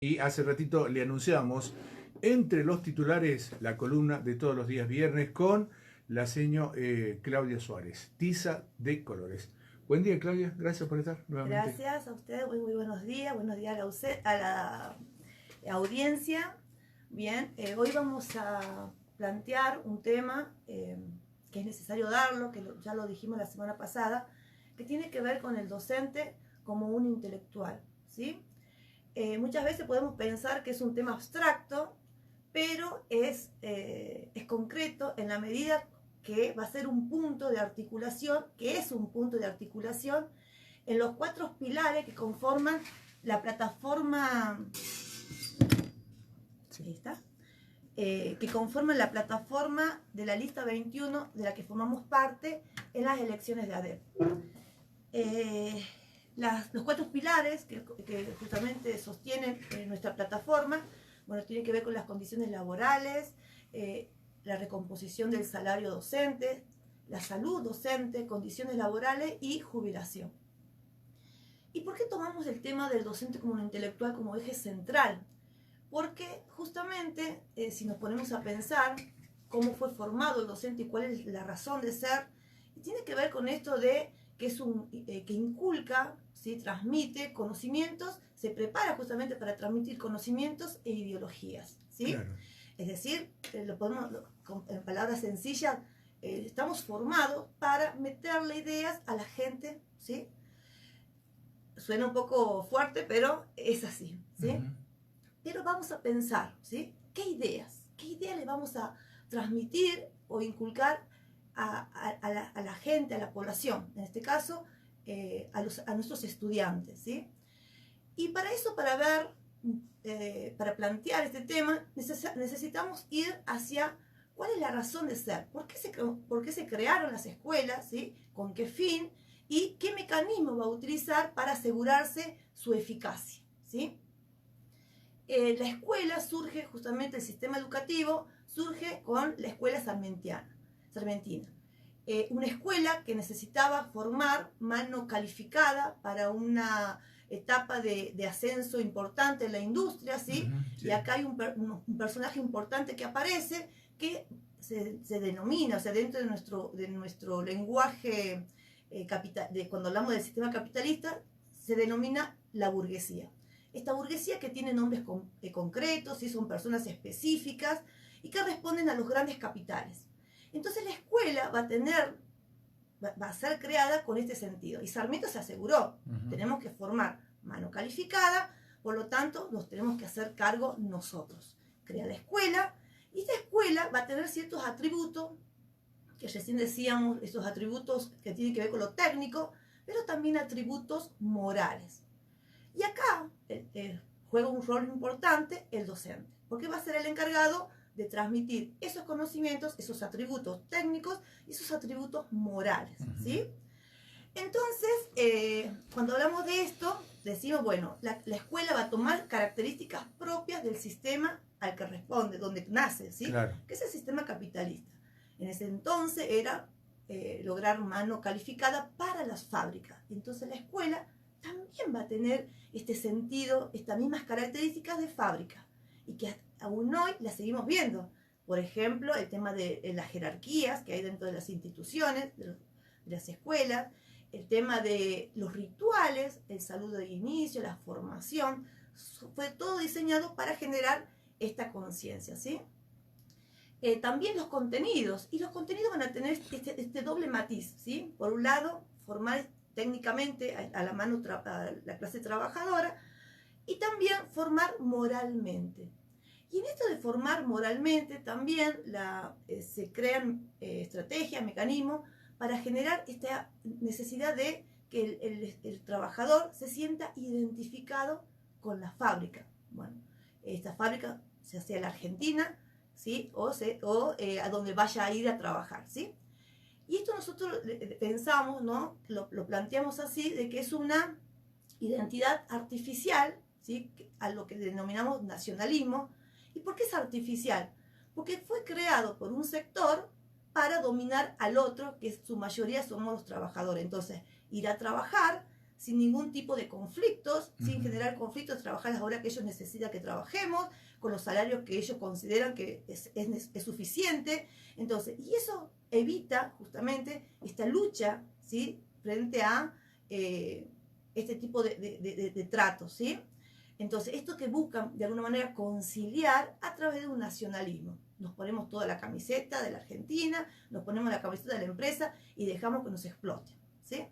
Y hace ratito le anunciamos entre los titulares la columna de todos los días viernes con la seño Claudia Suárez, Tiza de Colores. Buen día, Claudia, gracias por estar nuevamente. Gracias a ustedes, muy buenos días a la audiencia. Bien, hoy vamos a plantear un tema que es necesario darlo, ya lo dijimos la semana pasada, que tiene que ver con el docente como un intelectual, ¿sí? Muchas veces podemos pensar que es un tema abstracto, pero es concreto en la medida que va a ser un punto de articulación, que es un punto de articulación en los 4 pilares que conforman la plataforma, que conforman la plataforma de la lista 21 de la que formamos parte en las elecciones de ADEP. Los 4 pilares que justamente sostienen nuestra plataforma, bueno, tienen que ver con las condiciones laborales, la recomposición del salario docente, la salud docente, condiciones laborales y jubilación. ¿Y por qué tomamos el tema del docente como un intelectual como eje central? Porque justamente si nos ponemos a pensar cómo fue formado el docente y cuál es la razón de ser, tiene que ver con esto de que es que inculca, ¿sí? Transmite conocimientos, se prepara justamente para transmitir conocimientos e ideologías, ¿sí? Claro. Es decir, en palabras sencillas, estamos formados para meterle ideas a la gente, ¿sí? Suena un poco fuerte, pero es así, ¿sí? Pero vamos a pensar, ¿sí? ¿Qué ideas le vamos a transmitir o inculcar a la gente, a la población? En este caso, a nuestros estudiantes, ¿sí? Y para eso, para plantear este tema, necesitamos ir hacia cuál es la razón de ser, por qué se crearon las escuelas, ¿sí? Con qué fin y qué mecanismo va a utilizar para asegurarse su eficacia, ¿sí? La escuela surge, justamente el sistema educativo, surge con la escuela sarmentina. Una escuela que necesitaba formar mano calificada para una etapa de ascenso importante en la industria, ¿sí? Sí. Y acá hay un personaje importante que aparece, que se denomina, o sea, dentro de nuestro lenguaje, cuando hablamos del sistema capitalista, se denomina la burguesía. Esta burguesía que tiene nombres concretos, ¿sí? Son personas específicas y que responden a los grandes capitales. Entonces la escuela va a ser creada con este sentido. Y Sarmiento se aseguró, tenemos que formar mano calificada, por lo tanto nos tenemos que hacer cargo nosotros. Crea la escuela y esta escuela va a tener ciertos atributos, que recién decíamos, esos atributos que tienen que ver con lo técnico, pero también atributos morales. Y acá juega un rol importante el docente, porque va a ser el encargado de transmitir esos conocimientos, esos atributos técnicos y esos atributos morales, ¿sí? Entonces, cuando hablamos de esto, decimos, bueno, la escuela va a tomar características propias del sistema al que responde, donde nace, ¿sí? Claro. Que es el sistema capitalista. En ese entonces era lograr mano calificada para las fábricas. Entonces la escuela también va a tener este sentido, estas mismas características de fábrica, y que aún hoy las seguimos viendo. Por ejemplo, el tema de las jerarquías que hay dentro de las instituciones, de las escuelas, el tema de los rituales, el saludo de inicio, la formación, fue todo diseñado para generar esta conciencia, ¿sí? También los contenidos, y los contenidos van a tener este doble matiz, ¿sí? Por un lado, formar técnicamente a la clase trabajadora, y también formar moralmente. Y en esto de formar moralmente también se crean estrategias, mecanismos para generar esta necesidad de que el trabajador se sienta identificado con la fábrica. Bueno, esta fábrica se hace en la Argentina, ¿sí? o a donde vaya a ir a trabajar, ¿sí? Y esto nosotros pensamos, ¿no? Lo planteamos así, de que es una identidad artificial, ¿sí? A lo que denominamos nacionalismo. ¿Y por qué es artificial? Porque fue creado por un sector para dominar al otro, que en su mayoría somos los trabajadores. Entonces, ir a trabajar sin ningún tipo de conflictos, sin generar conflictos, trabajar las horas que ellos necesitan que trabajemos, con los salarios que ellos consideran que es suficiente. Entonces, y eso evita justamente esta lucha, ¿sí?, frente a este tipo de tratos, ¿sí? Entonces, esto que buscan de alguna manera conciliar a través de un nacionalismo. Nos ponemos toda la camiseta de la Argentina, nos ponemos la camiseta de la empresa y dejamos que nos exploten, ¿sí?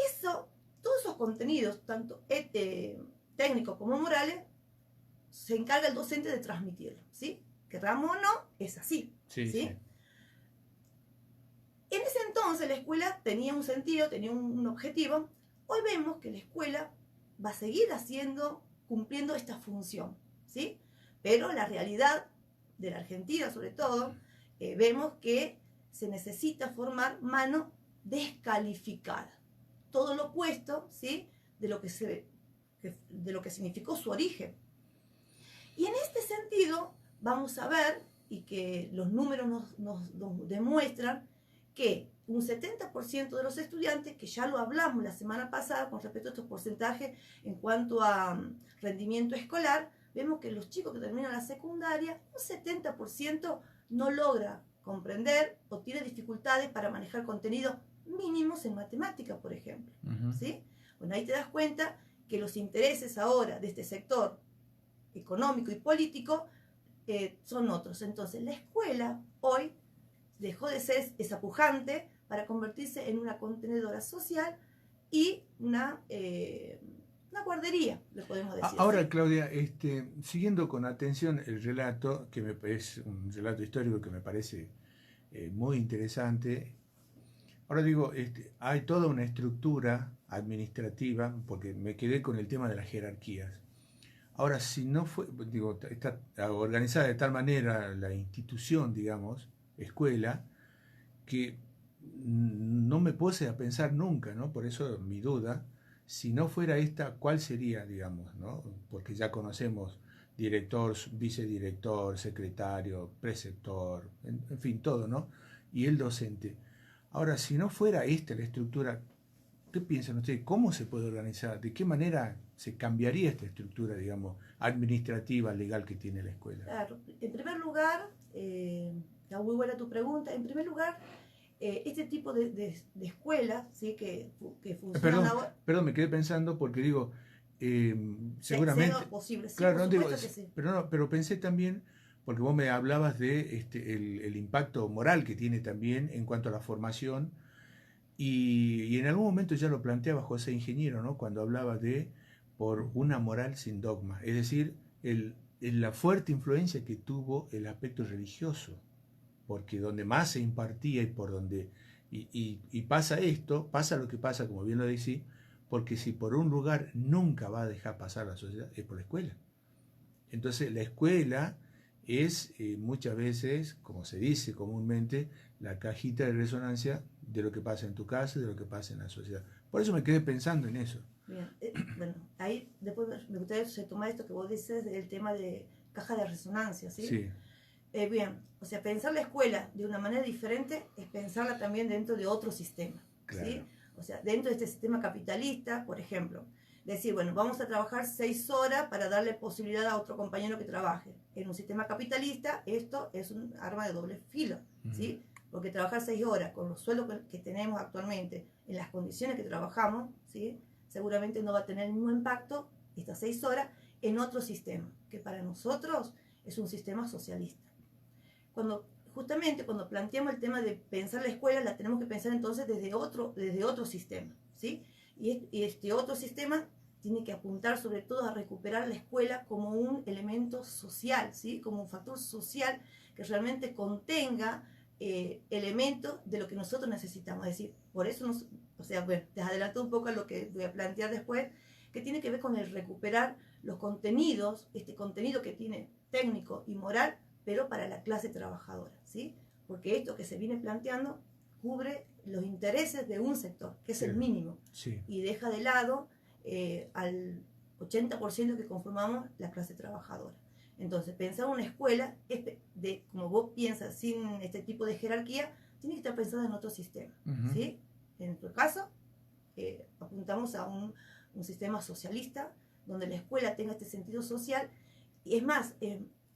Eso, todos esos contenidos, tanto técnicos como morales, se encarga el docente de transmitirlo, ¿sí? Querramos o no, es así, Sí, ¿sí? sí. En ese entonces la escuela tenía un sentido, tenía un objetivo. Hoy vemos que la escuela va a seguir cumpliendo esta función, ¿sí? Pero la realidad de la Argentina, sobre todo, vemos que se necesita formar mano descalificada. Todo lo opuesto, ¿sí?, de lo que significó su origen. Y en este sentido, vamos a ver, y que los números nos demuestran, que un 70% de los estudiantes, que ya lo hablamos la semana pasada con respecto a estos porcentajes en cuanto a rendimiento escolar, vemos que los chicos que terminan la secundaria, un 70% no logra comprender o tiene dificultades para manejar contenidos mínimos en matemática, por ejemplo. ¿Sí? Bueno, ahí te das cuenta que los intereses ahora de este sector económico y político son otros. Entonces, la escuela hoy dejó de ser esa pujante para convertirse en una contenedora social y una guardería, le podemos decir. Ahora, Claudia, siguiendo con atención el relato, que es un relato histórico que me parece muy interesante. Ahora digo, hay toda una estructura administrativa, porque me quedé con el tema de las jerarquías. Ahora, si no fue, digo, está organizada de tal manera la institución, digamos, escuela, que no me puse a pensar nunca, ¿no? Por eso mi duda, si no fuera esta, ¿cuál sería, digamos, ¿no? Porque ya conocemos director, vicedirector, secretario, preceptor, en fin, todo, ¿no? Y el docente. Ahora, si no fuera esta la estructura, ¿qué piensan ustedes? ¿Cómo se puede organizar? ¿De qué manera se cambiaría esta estructura, digamos, administrativa, legal que tiene la escuela? Claro, en primer lugar, está muy buena tu pregunta. En primer lugar, este tipo de escuelas, ¿sí?, que funcionan ahora. Perdón, me quedé pensando porque digo, seguramente. Sea posible, sí, claro, por no digo, supuesto que sí. pero pensé también, porque vos me hablabas de el impacto moral que tiene también en cuanto a la formación. Y en algún momento ya lo planteaba José Ingeniero, ¿no?, cuando hablaba de por una moral sin dogma, es decir, la fuerte influencia que tuvo el aspecto religioso, porque donde más se impartía y por donde, y pasa esto, pasa lo que pasa, como bien lo decís, porque si por un lugar nunca va a dejar pasar la sociedad, es por la escuela. Entonces la escuela es muchas veces, como se dice comúnmente, la cajita de resonancia de lo que pasa en tu casa y de lo que pasa en la sociedad. Por eso me quedé pensando en eso. Bien, bueno, ahí después me gustaría tomar esto que vos dices, el tema de caja de resonancia, ¿sí? Sí. Bien, o sea, pensar la escuela de una manera diferente es pensarla también dentro de otro sistema, Claro. ¿sí? O sea, dentro de este sistema capitalista, por ejemplo, decir, bueno, vamos a trabajar 6 horas para darle posibilidad a otro compañero que trabaje. En un sistema capitalista, esto es un arma de doble filo, ¿sí? Porque trabajar 6 horas con los sueldos que tenemos actualmente, en las condiciones que trabajamos, ¿sí?, seguramente no va a tener el mismo impacto estas 6 horas en otro sistema, que para nosotros es un sistema socialista. Justamente cuando planteamos el tema de pensar la escuela, la tenemos que pensar entonces desde otro sistema, ¿sí? Y este otro sistema tiene que apuntar sobre todo a recuperar la escuela como un elemento social, ¿sí?, como un factor social que realmente contenga elementos de lo que nosotros necesitamos. Es decir, por eso bueno, te adelanto un poco a lo que voy a plantear después, que tiene que ver con el recuperar los contenidos, este contenido que tiene técnico y moral, pero para la clase trabajadora, ¿sí? Porque esto que se viene planteando cubre los intereses de un sector, que es Sí. el mínimo, Sí. y deja de lado al 80% que conformamos la clase trabajadora. Entonces, pensar una escuela, como vos piensas, sin este tipo de jerarquía, tiene que estar pensada en otro sistema, ¿sí? En tu caso, apuntamos a un sistema socialista, donde la escuela tenga este sentido social. Y es más,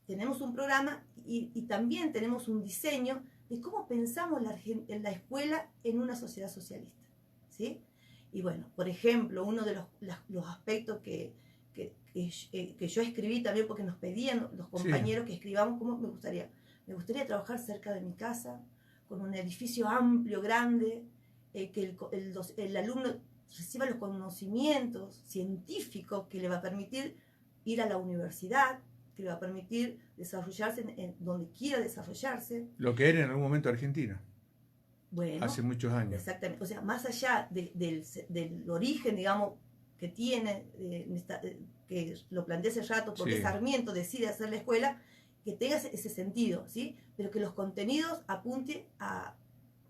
tenemos un programa y también tenemos un diseño de cómo pensamos en la escuela en una sociedad socialista, ¿sí? Y bueno, por ejemplo, uno de los aspectos que yo escribí también, porque nos pedían los compañeros Sí. que escribamos, ¿cómo me gustaría? Me gustaría trabajar cerca de mi casa, con un edificio amplio, grande, que el alumno reciba los conocimientos científicos que le va a permitir ir a la universidad, que le va a permitir desarrollarse en donde quiera desarrollarse. Lo que era en algún momento Argentina, Bueno, hace muchos años. exactamente. O sea, más allá del origen, digamos, que tiene, que lo planteé hace rato, porque Sí. Sarmiento decide hacer la escuela, que tenga ese sentido, ¿sí? Pero que los contenidos apunten a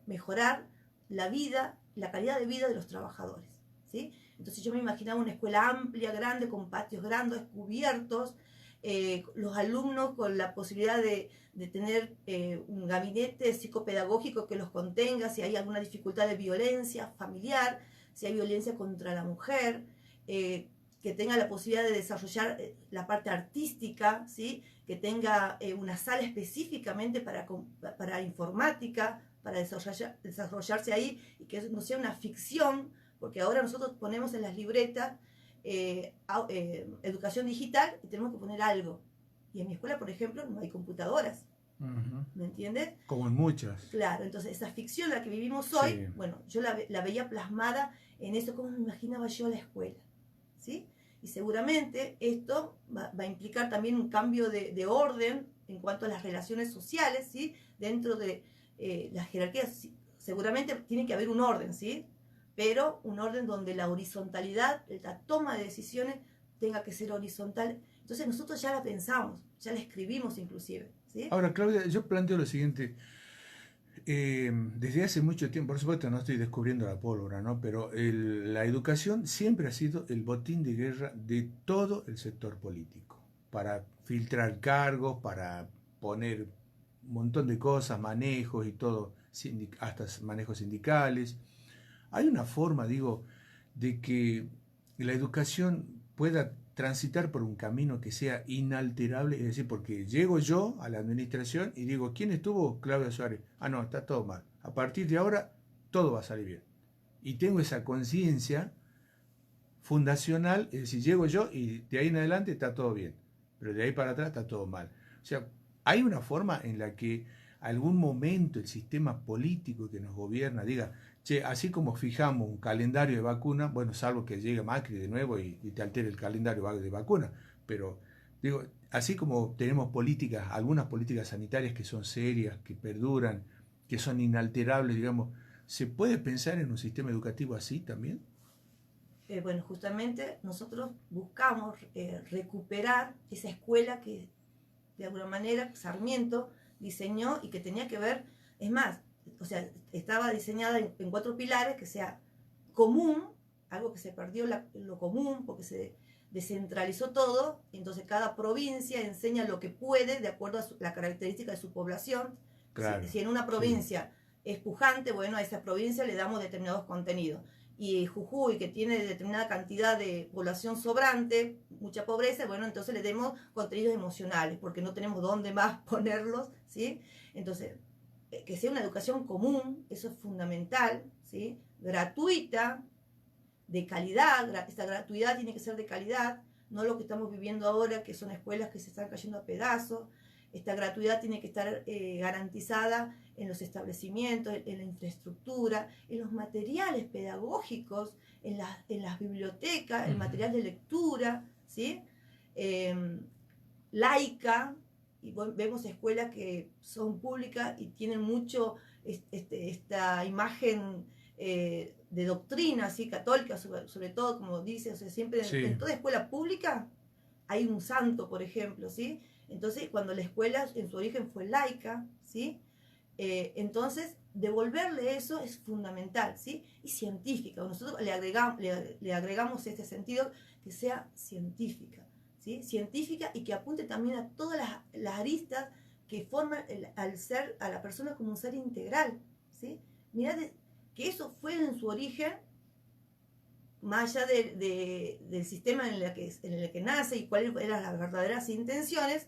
mejorar la vida, la calidad de vida de los trabajadores, ¿sí? Entonces yo me imaginaba una escuela amplia, grande, con patios grandes, cubiertos, los alumnos con la posibilidad de tener un gabinete psicopedagógico que los contenga, si hay alguna dificultad de violencia familiar, si hay violencia contra la mujer, que tenga la posibilidad de desarrollar la parte artística, ¿sí? Que tenga una sala específicamente para informática, para desarrollarse ahí, y que no sea una ficción, porque ahora nosotros ponemos en las libretas educación digital y tenemos que poner algo. Y en mi escuela, por ejemplo, no hay computadoras. ¿Me entiendes? Como en muchas. Claro, entonces esa ficción la que vivimos hoy, Sí. bueno, yo la veía plasmada en eso, como me imaginaba yo la escuela, ¿sí? Y seguramente esto va a implicar también un cambio de orden en cuanto a las relaciones sociales, ¿sí? Dentro de las jerarquías, sí, seguramente tiene que haber un orden, ¿sí? Pero un orden donde la horizontalidad, la toma de decisiones tenga que ser horizontal. Entonces nosotros ya la pensamos, ya la escribimos inclusive, ¿sí? Ahora, Claudia, yo planteo lo siguiente. Desde hace mucho tiempo, por supuesto no estoy descubriendo la pólvora, ¿no? Pero la educación siempre ha sido el botín de guerra de todo el sector político, para filtrar cargos, para poner un montón de cosas, manejos y todo, hasta manejos sindicales. Hay una forma, digo, de que la educación pueda transitar por un camino que sea inalterable, es decir, porque llego yo a la administración y digo, ¿quién estuvo? Claudia Suárez. Ah, no, está todo mal. A partir de ahora, todo va a salir bien. Y tengo esa conciencia fundacional, es decir, llego yo y de ahí en adelante está todo bien, pero de ahí para atrás está todo mal. O sea, hay una forma en la que algún momento el sistema político que nos gobierna diga, che, así como fijamos un calendario de vacuna, bueno, salvo que llegue Macri de nuevo y te altere el calendario de vacuna, pero digo, así como tenemos políticas, algunas políticas sanitarias que son serias, que perduran, que son inalterables, digamos, ¿se puede pensar en un sistema educativo así también? Bueno, justamente nosotros buscamos recuperar esa escuela que de alguna manera Sarmiento diseñó y que tenía que ver, es más, o sea, estaba diseñada en 4 pilares, que sea común, algo que se perdió lo común porque se descentralizó todo, entonces cada provincia enseña lo que puede de acuerdo a la característica de su población. Claro, Si en una provincia es pujante, bueno, a esa provincia le damos determinados contenidos. Y Jujuy, que tiene determinada cantidad de población sobrante, mucha pobreza, bueno, entonces le demos contenidos emocionales, porque no tenemos dónde más ponerlos, ¿sí? Entonces, que sea una educación común, eso es fundamental, ¿sí? Gratuita, de calidad, esta gratuidad tiene que ser de calidad, no lo que estamos viviendo ahora, que son escuelas que se están cayendo a pedazos. Esta gratuidad tiene que estar garantizada en los establecimientos, en la infraestructura, en los materiales pedagógicos, en las bibliotecas, el material de lectura, ¿sí? Laica, y vemos escuelas que son públicas y tienen mucho esta imagen de doctrina, ¿sí? Católica, sobre todo, como dice, o sea, siempre en toda escuela pública hay un santo, por ejemplo, ¿sí? Entonces, cuando la escuela en su origen fue laica, ¿sí? Entonces, devolverle eso es fundamental, ¿sí? Y científica. Nosotros le agregamos este sentido, que sea científica, ¿sí? Científica y que apunte también a todas las aristas que forman a la persona como un ser integral, ¿sí? Mirá que eso fue en su origen más allá del sistema en el que nace y cuáles eran las verdaderas intenciones,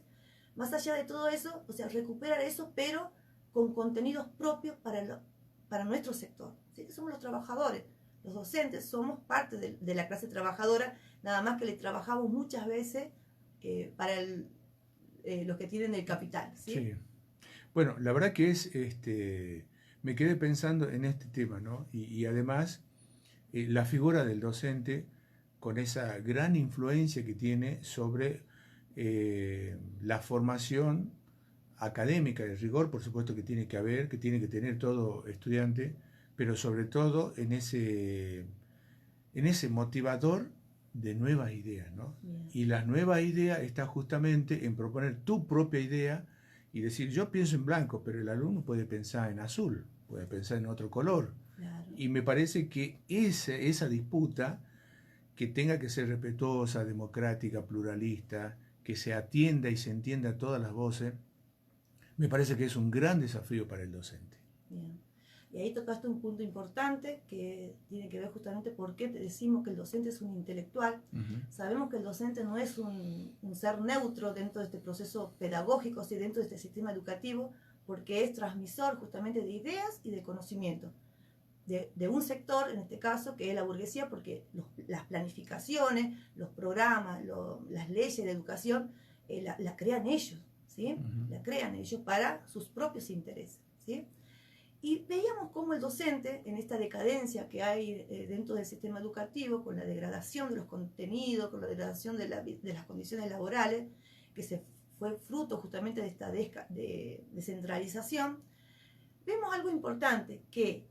más allá de todo eso, o sea, recuperar eso, pero con contenidos propios para nuestro sector. ¿Sí? Que somos los trabajadores, los docentes somos parte de la clase trabajadora, nada más que le trabajamos muchas veces para los que tienen el capital. ¿Sí? Sí. Bueno, la verdad que me quedé pensando en este tema, ¿no? Y además, la figura del docente con esa gran influencia que tiene sobre la formación académica, el rigor, por supuesto que tiene que haber, que tiene que tener todo estudiante, pero sobre todo en ese motivador de nuevas ideas, ¿no? Bien. Y la nueva idea está justamente en proponer tu propia idea y decir, yo pienso en blanco, pero el alumno puede pensar en azul, puede pensar en otro color. Claro. Y me parece que esa disputa, que tenga que ser respetuosa, democrática, pluralista, que se atienda y se entienda a todas las voces, me parece que es un gran desafío para el docente. Bien. Y ahí tocaste un punto importante que tiene que ver justamente por qué te decimos que el docente es un intelectual. Sabemos que el docente no es un ser neutro dentro de este proceso pedagógico, ¿sí? Dentro de este sistema educativo, porque es transmisor justamente de ideas y de conocimiento. De un sector, en este caso, que es la burguesía, porque las planificaciones, los programas, las leyes de educación, la crean ellos, ¿sí? La crean ellos para sus propios intereses, ¿sí? Y veíamos cómo el docente, en esta decadencia que hay dentro del sistema educativo, con la degradación de los contenidos, con la degradación de las condiciones laborales, que se fue fruto justamente de esta descentralización, vemos algo importante, que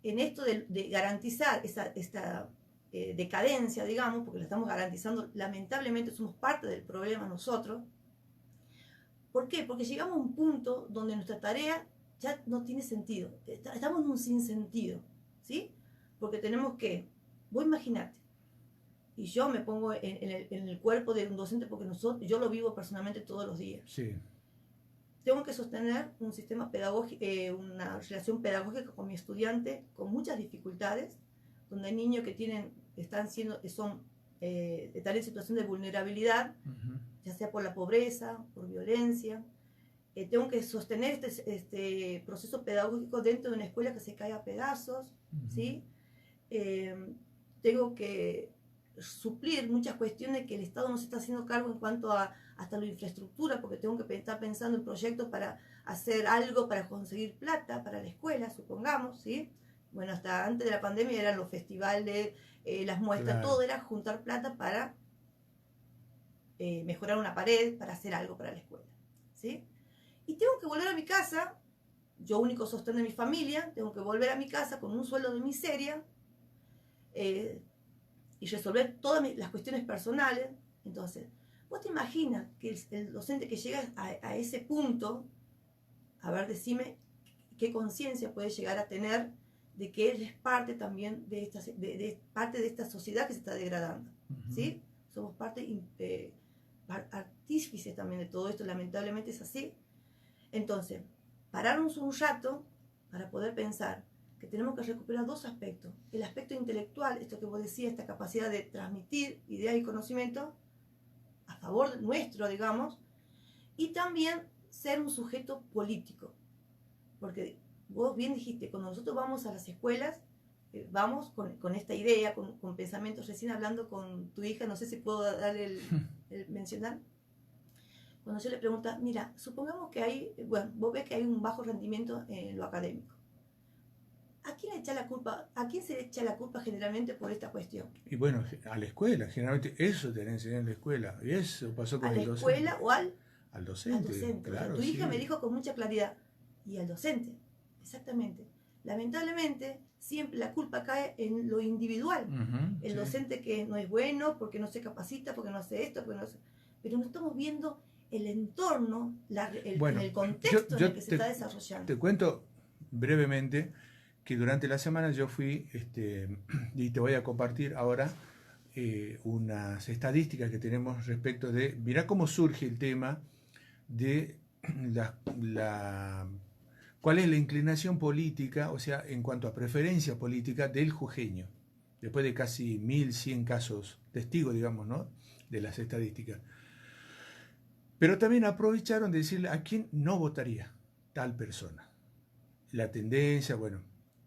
en esto de garantizar esta decadencia, digamos, porque la estamos garantizando, lamentablemente somos parte del problema nosotros. ¿Por qué? Porque llegamos a un punto donde nuestra tarea ya no tiene sentido. Estamos en un sinsentido, ¿sí? Porque tenemos que, vos imaginate, y yo me pongo en el cuerpo de un docente porque yo lo vivo personalmente todos los días. Sí. Tengo que sostener un sistema pedagógico, una relación pedagógica con mi estudiante con muchas dificultades, donde hay niños que están en situación de vulnerabilidad, ya sea por la pobreza, por violencia. Tengo que sostener este proceso pedagógico dentro de una escuela que se cae a pedazos, ¿sí? Tengo que suplir muchas cuestiones que el Estado no se está haciendo cargo en cuanto a hasta la infraestructura, porque tengo que estar pensando en proyectos para hacer algo, para conseguir plata para la escuela, supongamos, ¿sí? Bueno, hasta antes de la pandemia eran los festivales, las muestras, claro. Todo era juntar plata para mejorar una pared, para hacer algo para la escuela, ¿sí? Y tengo que volver a mi casa, yo único sostén de mi familia, tengo que volver a mi casa con un sueldo de miseria y resolver todas las cuestiones personales. Entonces, ¿vos te imaginas que el docente que llega a ese punto, a ver, decime qué conciencia puede llegar a tener de que él es parte también de parte de esta sociedad que se está degradando, ¿sí? Somos parte artífices también de todo esto, lamentablemente es así. Entonces, pararnos un rato para poder pensar que tenemos que recuperar dos aspectos. El aspecto intelectual, esto que vos decías, esta capacidad de transmitir ideas y conocimiento a favor nuestro, digamos, y también ser un sujeto político. Porque vos bien dijiste, cuando nosotros vamos a las escuelas, vamos con esta idea, con pensamientos, recién hablando con tu hija, no sé si puedo darle el mencionar. Cuando yo le pregunto, mira, supongamos que vos ves que hay un bajo rendimiento en lo académico. ¿A quién echa la culpa? ¿A quién se le echa la culpa generalmente por esta cuestión? Y bueno, a la escuela, generalmente eso te enseñan en la escuela. Y eso pasó con el docente. ¿A la escuela o al docente? Al docente. Claro, tu hija sí. me dijo con mucha claridad. Y al docente, exactamente. Lamentablemente, siempre la culpa cae en lo individual. El docente que no es bueno, porque no se capacita, porque no hace esto, porque no hace... Pero no estamos viendo el entorno, en el contexto en el que se está desarrollando. Te cuento brevemente que durante la semana yo fui, y te voy a compartir ahora unas estadísticas que tenemos respecto de, mirá cómo surge el tema de cuál es la inclinación política, o sea, en cuanto a preferencia política del jujeño. después de casi 1.100 casos testigos, digamos, ¿no?, de las estadísticas. Pero también aprovecharon de decirle a quién no votaría tal persona. La tendencia, bueno.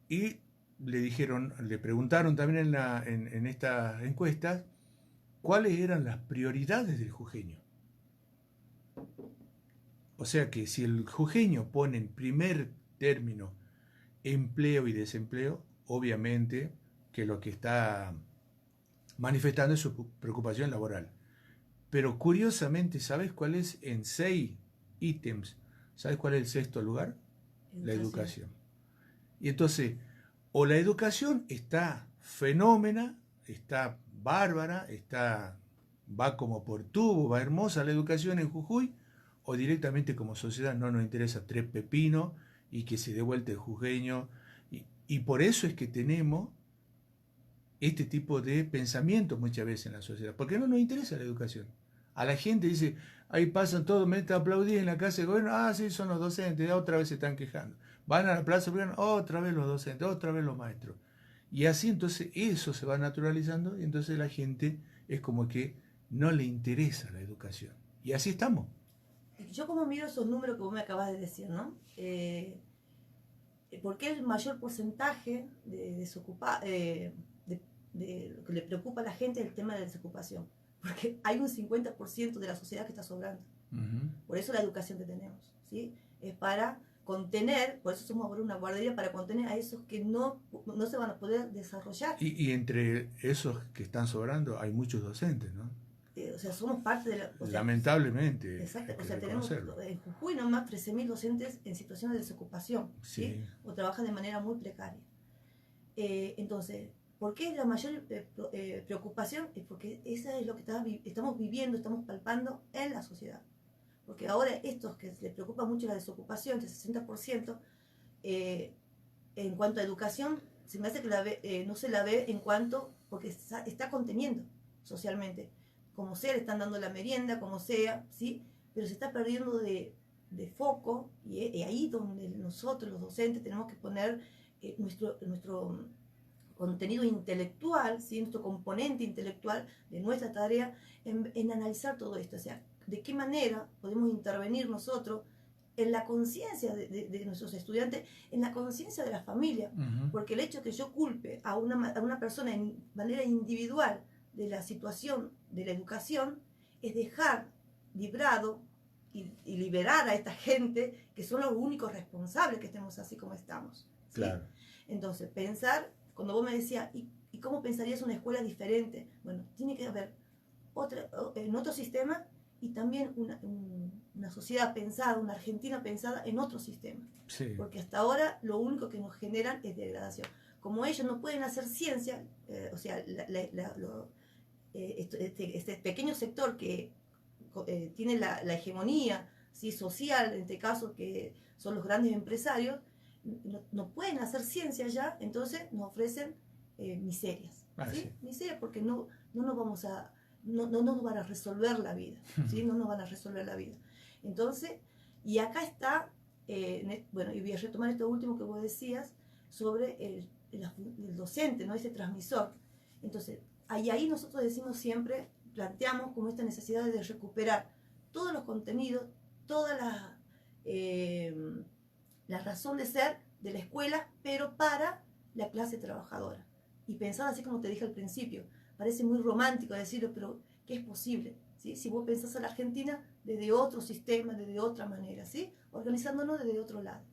Y le preguntaron también en estas encuestas cuáles eran las prioridades del jujeño. O sea que si el jujeño pone en primer término empleo y desempleo, obviamente que lo que está manifestando es su preocupación laboral. Pero curiosamente, ¿sabes cuál es en 6 ítems? ¿Sabes cuál es el sexto lugar? La educación. Y entonces, o la educación está fenómena, está bárbara, va como por tubo, va hermosa la educación en Jujuy, o directamente como sociedad no nos interesa tres pepinos y que se dé vuelta el jujeño. Y por eso es que tenemos este tipo de pensamientos muchas veces en la sociedad, porque no nos interesa la educación. A la gente dice, ahí pasan todos, meten a aplaudir en la casa de gobierno, sí, son los docentes, otra vez se están quejando. Van a la plaza, otra vez los docentes, otra vez los maestros. Y así entonces eso se va naturalizando y entonces la gente es como que no le interesa la educación. Y así estamos. Yo como miro esos números que vos me acabas de decir, ¿no? ¿Por qué el mayor porcentaje de desocupados, de lo que le preocupa a la gente es el tema de la desocupación? Porque hay un 50% de la sociedad que está sobrando. Por eso la educación que tenemos, ¿sí? Es para contener, por eso somos ahora una guardería, para contener a esos que no se van a poder desarrollar. Y entre esos que están sobrando hay muchos docentes, ¿no? O sea, somos parte de la... Lamentablemente. Exacto, o sea, tenemos en Jujuy nomás 13.000 docentes en situación de desocupación, ¿sí? O trabajan de manera muy precaria. Entonces, ¿por qué la mayor preocupación? Es porque eso es lo que estamos viviendo, estamos palpando en la sociedad. Porque ahora estos que les preocupa mucho la desocupación, del 60%, en cuanto a educación, se me hace que no se la ve en cuanto, porque está conteniendo socialmente. Como sea, le están dando la merienda, como sea, ¿sí? Pero se está perdiendo de foco y ahí donde nosotros, los docentes, tenemos que poner nuestro contenido intelectual, ¿sí? Nuestro componente intelectual de nuestra tarea en analizar todo esto. O sea, de qué manera podemos intervenir nosotros en la conciencia de nuestros estudiantes, en la conciencia de la familia. Porque el hecho que yo culpe a una persona en manera individual de la situación de la educación es dejar librado y liberar a esta gente que son los únicos responsables que estemos así como estamos, ¿sí? Claro. Entonces, pensar, cuando vos me decías, ¿y cómo pensarías una escuela diferente? Bueno, tiene que haber en otro sistema y también una sociedad pensada, una Argentina pensada en otro sistema. Sí. Porque hasta ahora lo único que nos generan es degradación. Como ellos no pueden hacer ciencia, o sea, este pequeño sector que tiene la hegemonía, ¿sí?, social, en este caso que son los grandes empresarios, no pueden hacer ciencia ya, entonces nos ofrecen miserias, ¿sí? Sí. Miserias porque no nos van a resolver la vida, ¿sí? No nos van a resolver la vida. Entonces, y acá está, bueno, y voy a retomar esto último que vos decías sobre el docente, ¿no?, ese transmisor. Entonces, ahí nosotros decimos siempre, planteamos como esta necesidad de recuperar todos los contenidos, toda la razón de ser de la escuela, pero para la clase trabajadora. Y pensar así como te dije al principio, parece muy romántico decirlo, pero que es posible, ¿sí? Si vos pensás a la Argentina desde otro sistema, desde otra manera, ¿sí? Organizándonos desde otro lado.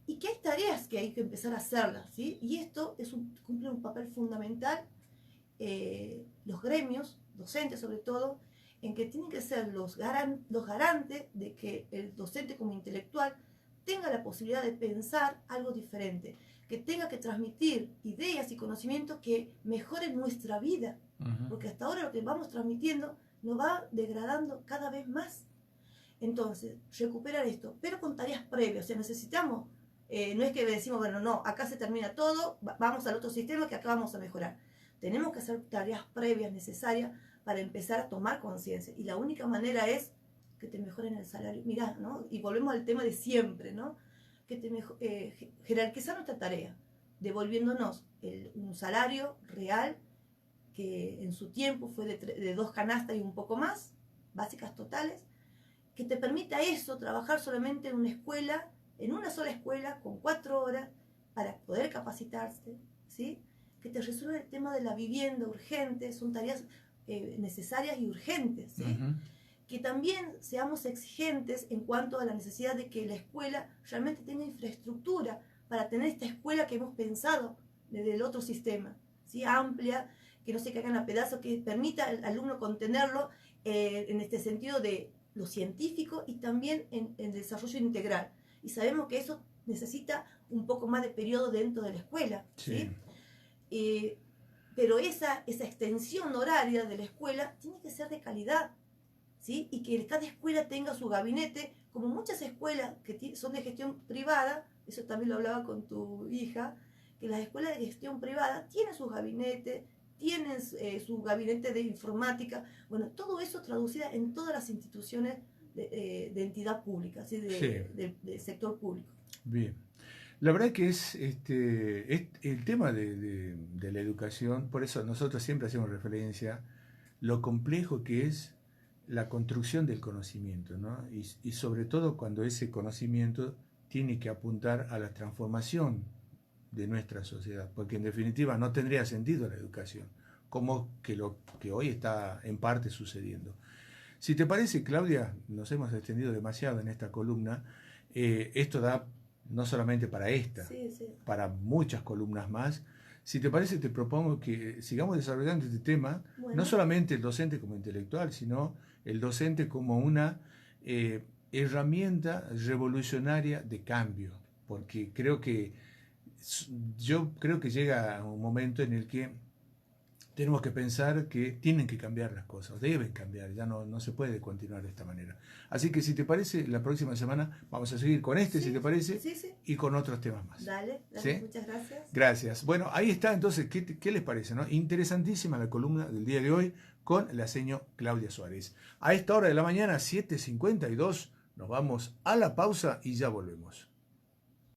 Y que hay tareas que hay que empezar a hacerlas, ¿sí? Y esto cumple un papel fundamental, los gremios, docentes sobre todo, en que tienen que ser los garantes de que el docente como intelectual tenga la posibilidad de pensar algo diferente, que tenga que transmitir ideas y conocimientos que mejoren nuestra vida, porque hasta ahora lo que vamos transmitiendo nos va degradando cada vez más. Entonces, recuperar esto, pero con tareas previas, o sea, necesitamos, no es que decimos, bueno, no, acá se termina todo, vamos al otro sistema que acá vamos a mejorar. Tenemos que hacer tareas previas necesarias para empezar a tomar conciencia, y la única manera es que te mejoren el salario. Mirá, ¿no? Y volvemos al tema de siempre, ¿no? Que jerarquizar nuestra tarea. devolviéndonos un salario real que en su tiempo fue de 2 canastas y un poco más, básicas totales, que te permita eso, trabajar solamente en una escuela, en una sola escuela, con 4 horas, para poder capacitarse, ¿sí? Que te resuelva el tema de la vivienda urgente, son tareas necesarias y urgentes, ¿sí? Que también seamos exigentes en cuanto a la necesidad de que la escuela realmente tenga infraestructura para tener esta escuela que hemos pensado desde el otro sistema, ¿sí? Amplia, que no se caigan a pedazos, que permita al alumno contenerlo en este sentido de lo científico y también en el desarrollo integral. Y sabemos que eso necesita un poco más de periodo dentro de la escuela, ¿sí? Pero esa extensión horaria de la escuela tiene que ser de calidad, ¿sí? Y que cada escuela tenga su gabinete, como muchas escuelas que son de gestión privada, eso también lo hablaba con tu hija, que las escuelas de gestión privada tienen sus gabinetes, tienen su gabinete de informática, bueno, todo eso traducida en todas las instituciones de entidad pública, ¿sí? De sector público. Bien. La verdad que es el tema de la educación, por eso nosotros siempre hacemos referencia lo complejo que es la construcción del conocimiento, ¿no? Y sobre todo cuando ese conocimiento tiene que apuntar a la transformación de nuestra sociedad, porque en definitiva no tendría sentido la educación, como que lo que hoy está en parte sucediendo. Si te parece, Claudia, nos hemos extendido demasiado en esta columna, esto da no solamente para esta, sí, sí, para muchas columnas más. Si te parece, te propongo que sigamos desarrollando este tema, bueno, no solamente el docente como intelectual, sino el docente como una herramienta revolucionaria de cambio, porque yo creo que llega un momento en el que tenemos que pensar que tienen que cambiar las cosas, deben cambiar, ya no se puede continuar de esta manera. Así que si te parece, la próxima semana vamos a seguir con sí, si te parece, sí, sí. y con otros temas más. Dale, ¿Sí? Muchas gracias. Gracias. Bueno, ahí está entonces, ¿qué les parece, no? Interesantísima la columna del día de hoy con la señora Claudia Suárez. A esta hora de la mañana, 7:52, nos vamos a la pausa y ya volvemos.